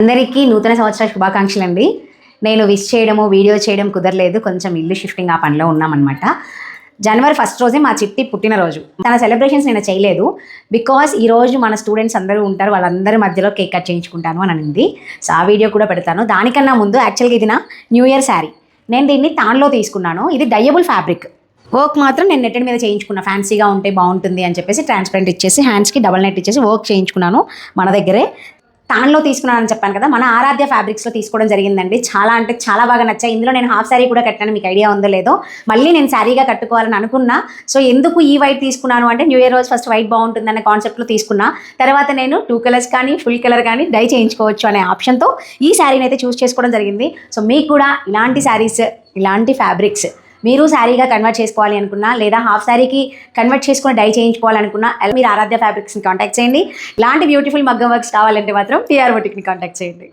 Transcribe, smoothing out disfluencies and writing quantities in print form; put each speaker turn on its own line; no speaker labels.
అందరికీ నూతన సంవత్సర శుభాకాంక్షలు అండి. నేను విష్ చేయడము వీడియో చేయడం కుదరలేదు, కొంచెం ఇల్లు షిఫ్టింగ్ ఆ పనిలో ఉన్నామన్నమాట. జనవరి 1 రోజే మా చిట్టి పుట్టినరోజు. తన సెలబ్రేషన్స్ నేను చేయలేదు బికాస్ ఈరోజు మన స్టూడెంట్స్ అందరూ ఉంటారు, వాళ్ళందరి మధ్యలో కేక్ కట్ చేయించుకుంటాను అని అనింది. సో ఆ వీడియో కూడా పెడతాను. దానికన్నా ముందు యాక్చువల్గా ఇది నా న్యూ ఇయర్ శారీ. నేను దీన్ని తాన్లో తీసుకున్నాను. ఇది డయబుల్ ఫ్యాబ్రిక్. వర్క్ మాత్రం నేను నెట్టెడ్ మీద చేయించుకున్నా, ఫ్యాన్సీగా ఉంటే బాగుంటుంది అని చెప్పేసి ట్రాన్స్పరెంట్ ఇచ్చేసి హ్యాండ్స్కి డబల్ నెట్ ఇచ్చేసి వర్క్ చేయించుకున్నాను మన దగ్గరే. తాన్లో తీసుకున్నానని చెప్పాను కదా, మన ఆరాధ్య ఫ్యాబ్రిక్స్లో తీసుకోవడం జరిగిందండి. చాలా అంటే చాలా బాగా నచ్చాయి. ఇందులో నేను హాఫ్ శారీ కూడా కట్టాను, మీకు ఐడియా ఉందో లేదో. మళ్ళీ నేను శారీగా కట్టుకోవాలని అనుకున్నా. సో ఎందుకు ఈ వైట్ తీసుకున్నాను అంటే న్యూ ఇయర్ రోజు ఫస్ట్ వైట్ బాగుంటుందనే కాన్సెప్ట్లో తీసుకున్నా. తర్వాత నేను 2 కలర్స్ కానీ ఫుల్ కలర్ కానీ డై చేయించుకోవచ్చు అనే ఆప్షన్తో ఈ శారీని అయితే చూస్ చేసుకోవడం జరిగింది. సో మీకు కూడా ఇలాంటి శారీస్, ఇలాంటి ఫ్యాబ్రిక్స్ మీరు శారీగా కన్వర్ట్ చేసుకోవాలి అనుకున్నా, లేదా హాఫ్ శారీకి కన్వర్ట్ చేసుకుని డై చేయించుకోవాలనుకున్నా మీరు ఆరాధ్య ఫ్యాబ్రిక్స్ని కాంటాక్ట్ చేయండి. ఇలాంటి బ్యూటిఫుల్ మగ్గం వర్క్స్ కావాలంటే మాత్రం పిఆర్ బొటిక్ని కాంటాక్ట్ చేయండి.